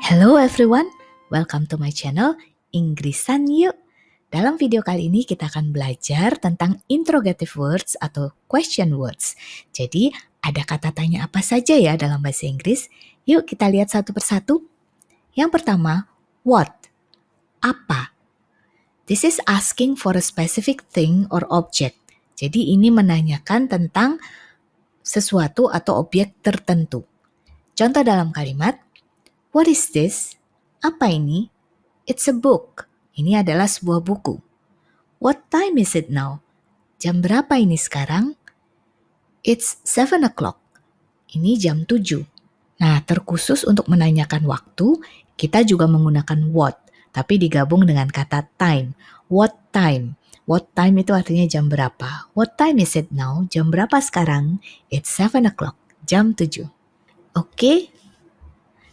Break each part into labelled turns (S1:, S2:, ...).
S1: Hello everyone, welcome to my channel Inggrisan Yuk. Dalam video kali ini kita akan belajar tentang interrogative words atau question words. Jadi ada kata tanya apa saja ya dalam bahasa Inggris? Yuk kita lihat satu persatu. Yang pertama, what? Apa? This is asking for a specific thing or object. Jadi ini menanyakan tentang sesuatu atau objek tertentu. Contoh dalam kalimat, what is this? Apa ini? It's a book. Ini adalah sebuah buku. What time is it now? Jam berapa ini sekarang? It's 7 o'clock. Ini jam 7. Nah, terkhusus untuk menanyakan waktu, kita juga menggunakan what, tapi digabung dengan kata time. What time? What time itu artinya jam berapa. What time is it now? Jam berapa sekarang? It's 7 o'clock. Jam 7. Oke.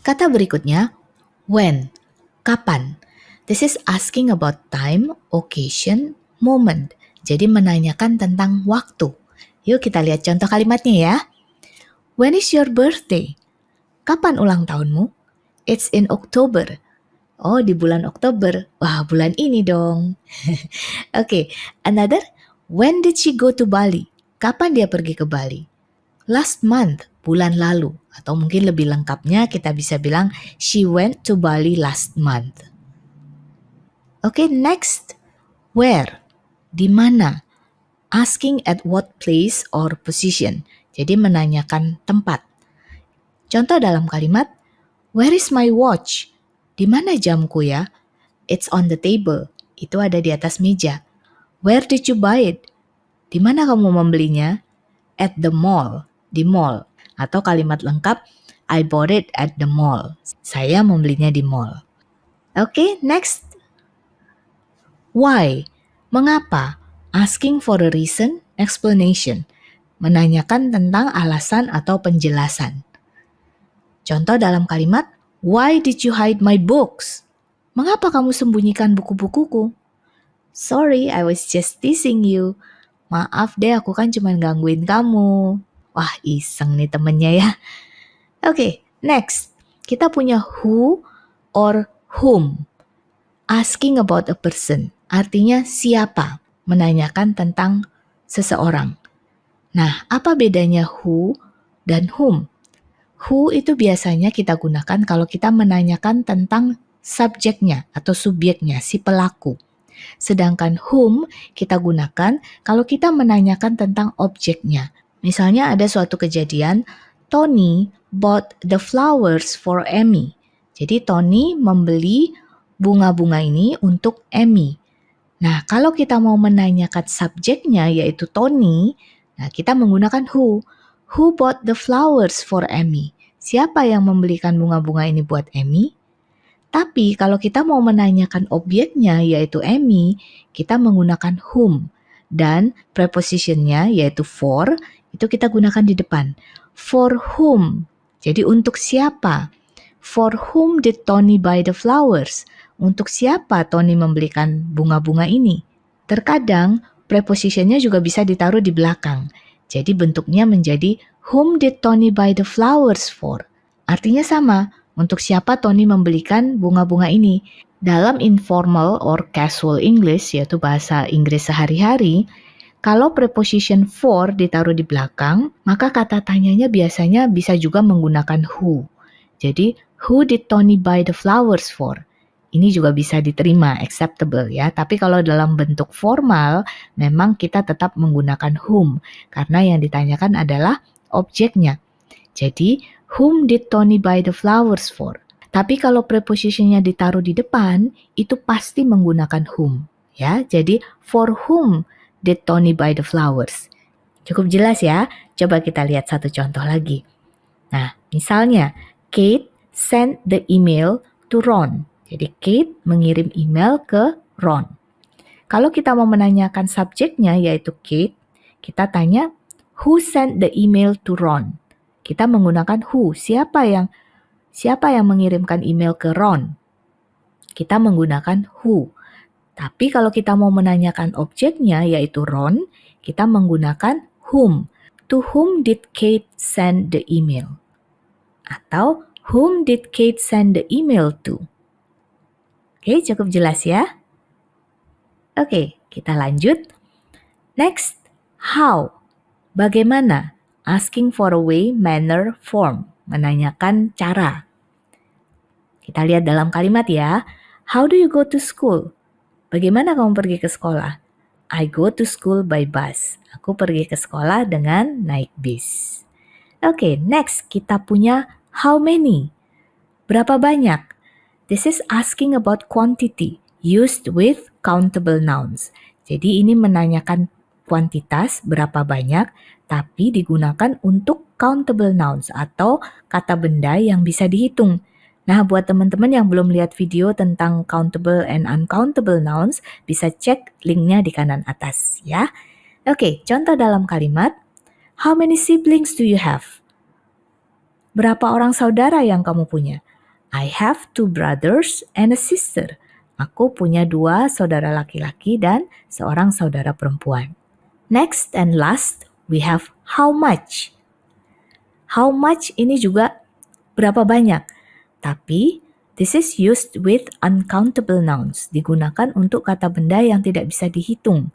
S1: Kata berikutnya, when. Kapan? This is asking about time, occasion, moment. Jadi menanyakan tentang waktu. Yuk kita lihat contoh kalimatnya ya. When is your birthday? Kapan ulang tahunmu? It's in October. Oh, di bulan Oktober. Wah, bulan ini dong. Oke, another. When did she go to Bali? Kapan dia pergi ke Bali? Last month, bulan lalu. Atau mungkin lebih lengkapnya kita bisa bilang she went to Bali last month. Oke, next. Where? Di mana? Asking at what place or position. Jadi menanyakan tempat. Contoh dalam kalimat, where is my watch? Di mana jamku ya? It's on the table. Itu ada di atas meja. Where did you buy it? Di mana kamu membelinya? At the mall. Di mall. Atau kalimat lengkap, I bought it at the mall. Saya membelinya di mall. Oke, next. Why? Mengapa? Asking for a reason, explanation. Menanyakan tentang alasan atau penjelasan. Contoh dalam kalimat, why did you hide my books? Mengapa kamu sembunyikan buku-bukuku? Sorry, I was just teasing you. Maaf deh, aku kan cuma gangguin kamu. Wah, iseng nih temennya ya. Oke, next. Kita punya who or whom. Asking about a person. Artinya siapa. Menanyakan tentang seseorang. Nah, apa bedanya who dan whom? Who itu biasanya kita gunakan kalau kita menanyakan tentang subjeknya atau subjeknya, si pelaku. Sedangkan whom kita gunakan kalau kita menanyakan tentang objeknya. Misalnya ada suatu kejadian, Tony bought the flowers for Amy. Jadi Tony membeli bunga-bunga ini untuk Amy. Nah, kalau kita mau menanyakan subjeknya yaitu Tony, nah kita menggunakan who. Who bought the flowers for Amy? Siapa yang membelikan bunga-bunga ini buat Amy? Tapi kalau kita mau menanyakan objeknya yaitu Amy, kita menggunakan whom. Dan prepositionnya yaitu for, itu kita gunakan di depan. For whom? Jadi untuk siapa? For whom did Tony buy the flowers? Untuk siapa Tony membelikan bunga-bunga ini? Terkadang prepositionnya juga bisa ditaruh di belakang. Jadi bentuknya menjadi whom did Tony buy the flowers for? Artinya sama, untuk siapa Tony membelikan bunga-bunga ini? Dalam informal or casual English, yaitu bahasa Inggris sehari-hari, kalau preposition for ditaruh di belakang, maka kata tanyanya biasanya bisa juga menggunakan who. Jadi, who did Tony buy the flowers for? Ini juga bisa diterima, acceptable ya. Tapi kalau dalam bentuk formal, memang kita tetap menggunakan whom. Karena yang ditanyakan adalah objeknya. Jadi, whom did Tony buy the flowers for? Tapi kalau prepositionnya ditaruh di depan, itu pasti menggunakan whom. Ya, jadi for whom did Tony buy the flowers? Cukup jelas ya? Coba kita lihat satu contoh lagi. Nah, misalnya, Kate sent the email to Ron. Jadi Kate mengirim email ke Ron. Kalau kita mau menanyakan subjeknya yaitu Kate, kita tanya, who sent the email to Ron? Kita menggunakan who, siapa yang mengirimkan email ke Ron? Kita menggunakan who. Tapi kalau kita mau menanyakan objeknya yaitu Ron, kita menggunakan whom. To whom did Kate send the email? Atau Whom did Kate send the email to? Oke, cukup jelas ya? Oke, kita lanjut. Next, how? Bagaimana? Asking for a way, manner, form. Menanyakan cara. Kita lihat dalam kalimat ya. How do you go to school? Bagaimana kamu pergi ke sekolah? I go to school by bus. Aku pergi ke sekolah dengan naik bis. Oke, next kita punya how many? Berapa banyak? This is asking about quantity used with countable nouns. Jadi ini menanyakan kuantitas berapa banyak tapi digunakan untuk countable nouns atau kata benda yang bisa dihitung. Nah, buat teman-teman yang belum lihat video tentang countable and uncountable nouns, bisa cek linknya di kanan atas ya. Oke, contoh dalam kalimat, how many siblings do you have? Berapa orang saudara yang kamu punya? I have 2 brothers and a sister. Aku punya 2 saudara laki-laki dan seorang saudara perempuan. Next and last, we have how much. How much ini juga berapa banyak. Tapi, this is used with uncountable nouns. Digunakan untuk kata benda yang tidak bisa dihitung.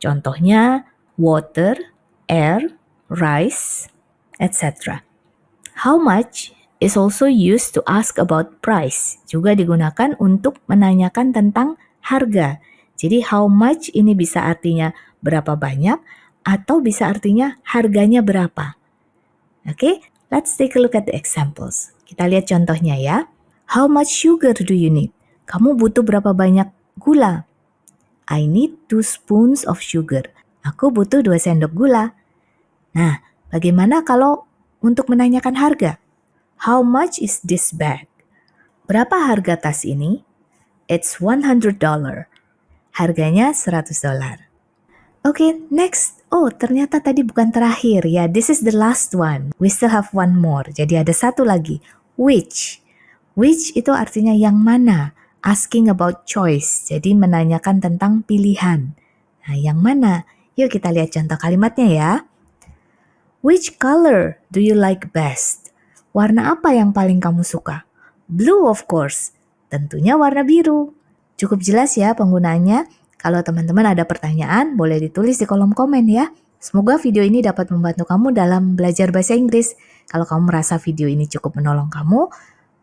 S1: Contohnya, water, air, rice, etc. How much is also used to ask about price. Juga digunakan untuk menanyakan tentang harga. Jadi how much ini bisa artinya berapa banyak atau bisa artinya harganya berapa. Oke, let's take a look at the examples. Kita lihat contohnya ya. How much sugar do you need? Kamu butuh berapa banyak gula? I need 2 spoons of sugar. Aku butuh 2 sendok gula. Nah, bagaimana kalau untuk menanyakan harga? How much is this bag? Berapa harga tas ini? It's $100. Harganya $100. Oke, next. Oh, ternyata tadi bukan terakhir ya. This is the last one. We still have one more. Jadi ada satu lagi. Which? Which itu artinya yang mana? Asking about choice. Jadi menanyakan tentang pilihan. Nah, yang mana? Yuk kita lihat contoh kalimatnya ya. Which color do you like best? Warna apa yang paling kamu suka? Blue of course. Tentunya warna biru. Cukup jelas ya penggunaannya. Kalau teman-teman ada pertanyaan, boleh ditulis di kolom komen ya. Semoga video ini dapat membantu kamu dalam belajar bahasa Inggris. Kalau kamu merasa video ini cukup menolong kamu,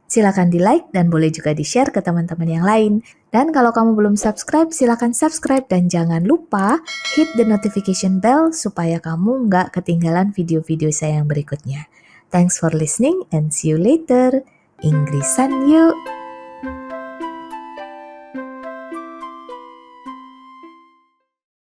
S1: silakan di-like dan boleh juga di-share ke teman-teman yang lain. Dan kalau kamu belum subscribe, silakan subscribe dan jangan lupa hit the notification bell supaya kamu nggak ketinggalan video-video saya yang berikutnya. Thanks for listening and see you later. Inggrisan yuk!